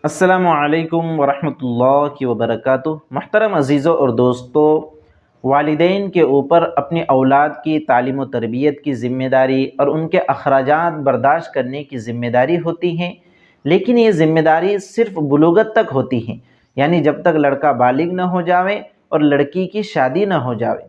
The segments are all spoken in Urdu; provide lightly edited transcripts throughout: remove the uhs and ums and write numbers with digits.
السلام علیکم ورحمۃ اللہ وبرکاتہ۔ محترم عزیزوں اور دوستوں، والدین کے اوپر اپنی اولاد کی تعلیم و تربیت کی ذمہ داری اور ان کے اخراجات برداشت کرنے کی ذمہ داری ہوتی ہیں، لیکن یہ ذمہ داری صرف بلوغت تک ہوتی ہیں، یعنی جب تک لڑکا بالغ نہ ہو جاوے اور لڑکی کی شادی نہ ہو جاوے۔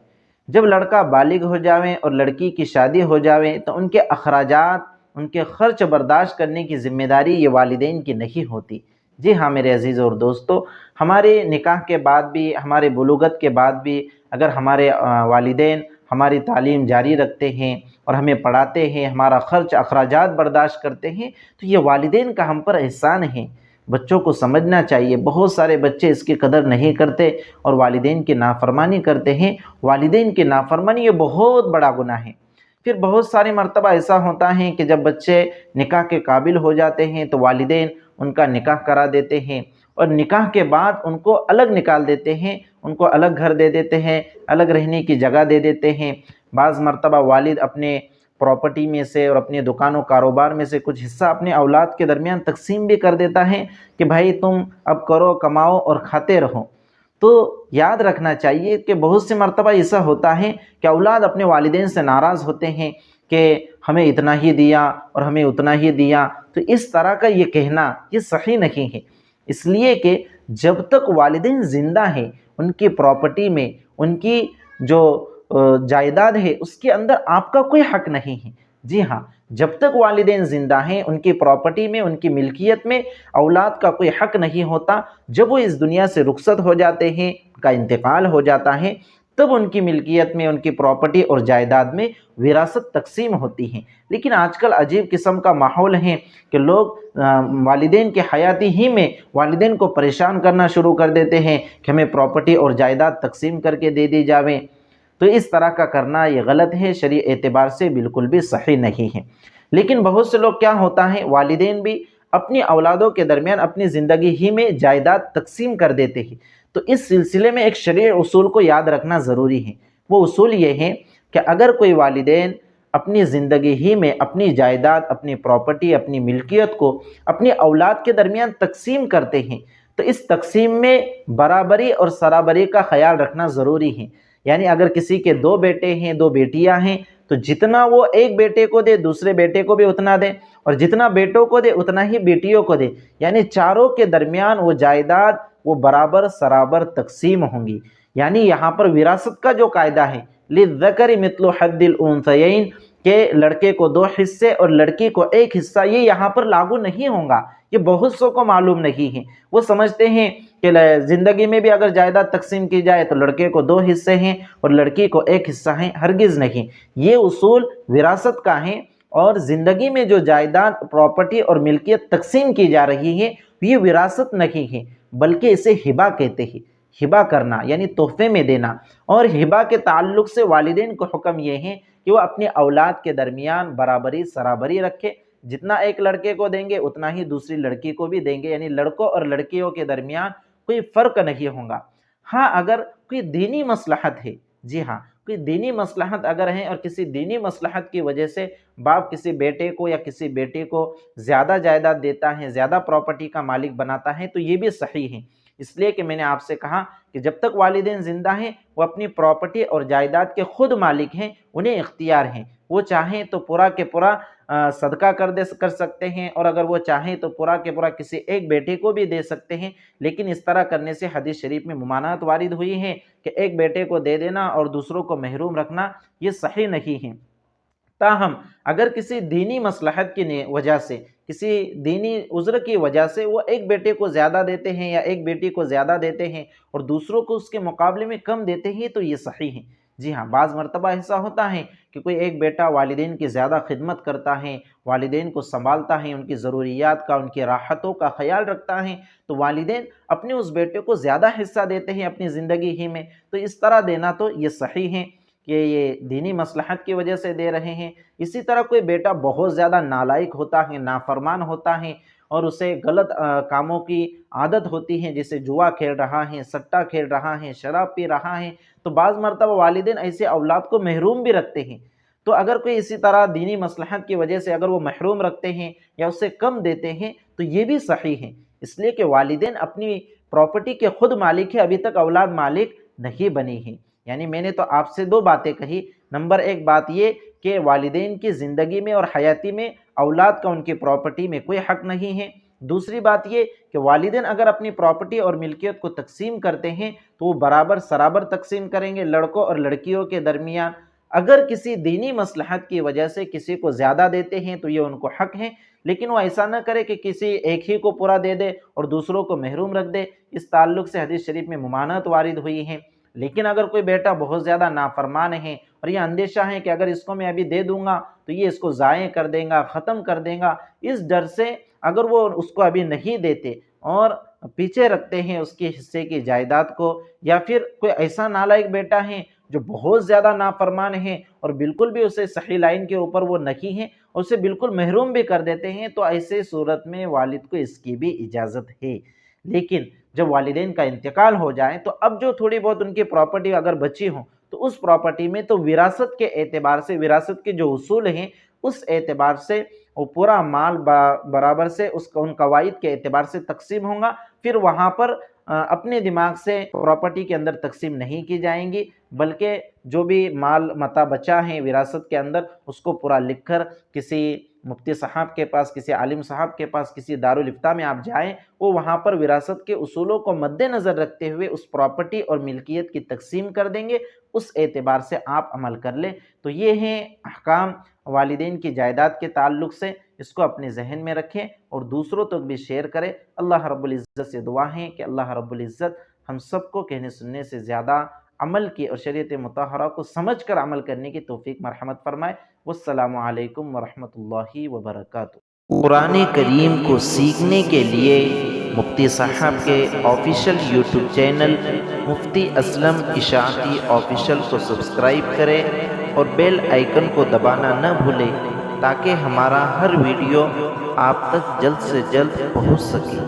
جب لڑکا بالغ ہو جاوے اور لڑکی کی شادی ہو جاوے تو ان کے اخراجات، ان کے خرچ برداشت کرنے کی ذمہ داری یہ والدین کی نہیں ہوتی۔ جی ہاں میرے عزیز اور دوستو، ہمارے نکاح کے بعد بھی، ہمارے بلوغت کے بعد بھی اگر ہمارے والدین ہماری تعلیم جاری رکھتے ہیں اور ہمیں پڑھاتے ہیں، ہمارا خرچ اخراجات برداشت کرتے ہیں، تو یہ والدین کا ہم پر احسان ہے۔ بچوں کو سمجھنا چاہیے، بہت سارے بچے اس کی قدر نہیں کرتے اور والدین کی نافرمانی کرتے ہیں۔ والدین کی نافرمانی یہ بہت بڑا گناہ ہے۔ پھر بہت ساری مرتبہ ایسا ہوتا ہے کہ جب بچے نکاح کے قابل ہو جاتے ہیں تو والدین ان کا نکاح کرا دیتے ہیں، اور نکاح کے بعد ان کو الگ نکال دیتے ہیں، ان کو الگ گھر دے دیتے ہیں، الگ رہنے کی جگہ دے دیتے ہیں۔ بعض مرتبہ والد اپنے پراپرٹی میں سے اور اپنے دکان و کاروبار میں سے کچھ حصہ اپنے اولاد کے درمیان تقسیم بھی کر دیتا ہے کہ بھائی تم اب کرو، کماؤ اور کھاتے رہو۔ تو یاد رکھنا چاہیے کہ بہت سی مرتبہ ایسا ہوتا ہے کہ اولاد اپنے والدین سے ناراض ہوتے ہیں کہ ہمیں اتنا ہی دیا اور ہمیں اتنا ہی دیا۔ تو اس طرح کا یہ کہنا یہ صحیح نہیں ہے، اس لیے کہ جب تک والدین زندہ ہیں ان کی پراپرٹی میں، ان کی جو جائیداد ہے اس کے اندر آپ کا کوئی حق نہیں ہے۔ جی ہاں، جب تک والدین زندہ ہیں ان کی پراپرٹی میں، ان کی ملکیت میں اولاد کا کوئی حق نہیں ہوتا۔ جب وہ اس دنیا سے رخصت ہو جاتے ہیں، ان کا انتقال ہو جاتا ہے، تب ان کی ملکیت میں، ان کی پراپرٹی اور جائیداد میں وراثت تقسیم ہوتی ہے۔ لیکن آج کل عجیب قسم کا ماحول ہے کہ لوگ والدین کی حیاتی ہی میں والدین کو پریشان کرنا شروع کر دیتے ہیں کہ ہمیں پراپرٹی اور جائیداد تقسیم کر کے دے دی جاوے۔ تو اس طرح کا کرنا یہ غلط ہے، شرعی اعتبار سے بالکل بھی صحیح نہیں ہے۔ لیکن بہت سے لوگ کیا ہوتا ہے، والدین بھی اپنی اولادوں کے درمیان اپنی زندگی ہی میں جائیداد تقسیم کر دیتے ہیں۔ تو اس سلسلے میں ایک شرعی اصول کو یاد رکھنا ضروری ہے۔ وہ اصول یہ ہے کہ اگر کوئی والدین اپنی زندگی ہی میں اپنی جائیداد، اپنی پراپرٹی، اپنی ملکیت کو اپنی اولاد کے درمیان تقسیم کرتے ہیں تو اس تقسیم میں برابری اور سرابری کا خیال رکھنا ضروری ہے۔ یعنی اگر کسی کے 2 بیٹے ہیں، 2 بیٹیاں ہیں، تو جتنا وہ ایک بیٹے کو دے دوسرے بیٹے کو بھی اتنا دے، اور جتنا بیٹوں کو دے اتنا ہی بیٹیوں کو دے، یعنی چاروں کے درمیان وہ جائیداد وہ برابر سرابر تقسیم ہوں گی۔ یعنی یہاں پر وراثت کا جو قاعدہ ہے للذکر مثل حظ الانثیین، کہ لڑکے کو 2 حصے اور لڑکی کو 1 حصہ، یہ یہاں پر لاگو نہیں ہوگا۔ یہ بہت سو کو معلوم نہیں ہے، وہ سمجھتے ہیں کہ زندگی میں بھی اگر جائیداد تقسیم کی جائے تو لڑکے کو 2 حصے ہیں اور لڑکی کو 1 حصہ ہیں۔ ہرگز نہیں، یہ اصول وراثت کا ہے، اور زندگی میں جو جائیداد، پراپرٹی اور ملکیت تقسیم کی جا رہی ہے یہ وراثت نہیں ہے، بلکہ اسے ہبہ کہتے ہیں۔ ہبہ کرنا یعنی تحفے میں دینا، اور ہبہ کے تعلق سے والدین کو حکم یہ ہے کہ وہ اپنے اولاد کے درمیان برابری سرابری رکھے۔ جتنا ایک لڑکے کو دیں گے اتنا ہی دوسری لڑکی کو بھی دیں گے، یعنی لڑکوں اور لڑکیوں کے درمیان کوئی فرق نہیں ہوگا۔ ہاں اگر کوئی دینی مصلحت ہے، جی ہاں کوئی دینی مصلحت اگر ہے اور کسی دینی مصلحت کی وجہ سے باپ کسی بیٹے کو یا کسی بیٹی کو زیادہ جائیداد دیتا ہے، زیادہ پراپرٹی کا مالک بناتا ہے، تو یہ بھی صحیح ہے۔ اس لیے کہ میں نے آپ سے کہا کہ جب تک والدین زندہ ہیں وہ اپنی پراپرٹی اور جائیداد کے خود مالک ہیں، انہیں اختیار ہیں۔ وہ چاہیں تو پورا کے پورا صدقہ کر سکتے ہیں، اور اگر وہ چاہیں تو پورا کے پورا کسی ایک بیٹے کو بھی دے سکتے ہیں، لیکن اس طرح کرنے سے حدیث شریف میں ممانعت وارد ہوئی ہے کہ ایک بیٹے کو دے دینا اور دوسروں کو محروم رکھنا، یہ صحیح نہیں ہے۔ تاہم اگر کسی دینی مصلحت کی وجہ سے، کسی دینی عذر کی وجہ سے وہ ایک بیٹے کو زیادہ دیتے ہیں یا ایک بیٹی کو زیادہ دیتے ہیں اور دوسروں کو اس کے مقابلے میں کم دیتے ہیں، تو یہ صحیح ہے۔ جی ہاں، بعض مرتبہ ایسا ہوتا ہے کہ کوئی ایک بیٹا والدین کی زیادہ خدمت کرتا ہے، والدین کو سنبھالتا ہے، ان کی ضروریات کا، ان کی راحتوں کا خیال رکھتا ہے، تو والدین اپنے اس بیٹے کو زیادہ حصہ دیتے ہیں اپنی زندگی ہی میں۔ تو اس طرح دینا تو یہ صحیح ہے کہ یہ دینی مصلحت کی وجہ سے دے رہے ہیں۔ اسی طرح کوئی بیٹا بہت زیادہ نالائق ہوتا ہے، نافرمان ہوتا ہے، اور اسے غلط کاموں کی عادت ہوتی ہے، جیسے جوا کھیل رہا ہے، سٹا کھیل رہا ہے، شراب پی رہا ہے، تو بعض مرتبہ والدین ایسے اولاد کو محروم بھی رکھتے ہیں۔ تو اگر کوئی اسی طرح دینی مصلحت کی وجہ سے اگر وہ محروم رکھتے ہیں یا اسے کم دیتے ہیں تو یہ بھی صحیح ہے، اس لیے کہ والدین اپنی پراپرٹی کے خود مالک ہے، ابھی تک اولاد مالک نہیں بنی ہے۔ یعنی میں نے تو آپ سے دو باتیں کہی، نمبر ایک بات یہ کہ والدین کی زندگی میں اور حیاتی میں اولاد کا ان کی پراپرٹی میں کوئی حق نہیں ہے۔ دوسری بات یہ کہ والدین اگر اپنی پراپرٹی اور ملکیت کو تقسیم کرتے ہیں تو وہ برابر سرابر تقسیم کریں گے لڑکوں اور لڑکیوں کے درمیان۔ اگر کسی دینی مصلحت کی وجہ سے کسی کو زیادہ دیتے ہیں تو یہ ان کو حق ہے، لیکن وہ ایسا نہ کرے کہ کسی ایک ہی کو پورا دے دے اور دوسروں کو محروم رکھ دے۔ اس تعلق سے حدیث شریف میں ممانعت وارد ہوئی ہیں۔ لیکن اگر کوئی بیٹا بہت زیادہ نافرمان ہے اور یہ اندیشہ ہے کہ اگر اس کو میں ابھی دے دوں گا تو یہ اس کو ضائع کر دے گا، ختم کر دے گا، اس ڈر سے اگر وہ اس کو ابھی نہیں دیتے اور پیچھے رکھتے ہیں اس کے حصے کی جائیداد کو، یا پھر کوئی ایسا نالائق بیٹا ہے جو بہت زیادہ نافرمان ہے اور بالکل بھی اسے صحیح لائن کے اوپر وہ نہیں ہے اور اسے بالکل محروم بھی کر دیتے ہیں، تو ایسے صورت میں والد کو اس کی بھی اجازت ہے۔ لیکن جب والدین کا انتقال ہو جائے تو اب جو تھوڑی بہت ان کی پراپرٹی اگر بچی ہوں تو اس پراپرٹی میں تو وراثت کے اعتبار سے، وراثت کے جو اصول ہیں اس اعتبار سے وہ پورا مال برابر سے ان قواعد کے اعتبار سے تقسیم ہوں گا۔ پھر وہاں پر اپنے دماغ سے پراپرٹی کے اندر تقسیم نہیں کی جائیں گی، بلکہ جو بھی مال متا بچا ہے وراثت کے اندر اس کو پورا لکھ کر کسی مفتی صاحب کے پاس، کسی عالم صاحب کے پاس، کسی دارالافتاء میں آپ جائیں، وہ وہاں پر وراثت کے اصولوں کو مد نظر رکھتے ہوئے اس پراپرٹی اور ملکیت کی تقسیم کر دیں گے، اس اعتبار سے آپ عمل کر لیں۔ تو یہ ہیں احکام والدین کی جائیداد کے تعلق سے، اس کو اپنے ذہن میں رکھیں اور دوسروں تک بھی شیئر کریں۔ اللہ رب العزت سے دعا ہے کہ اللہ رب العزت ہم سب کو کہنے سننے سے زیادہ عمل کی اور شریعت مطہرہ کو سمجھ کر عمل کرنے کی توفیق مرحمت فرمائے۔ والسلام علیکم ورحمۃ اللہ وبرکاتہ۔ قرآن کریم کو سیکھنے کے لیے مفتی صاحب کے آفیشیل یوٹیوب چینل مفتی اسلم اشاعتی آفیشیل کو سبسکرائب کریں اور بیل آئیکن کو دبانا نہ بھولیں تاکہ ہمارا ہر ویڈیو آپ تک جلد سے جلد پہنچ سکے۔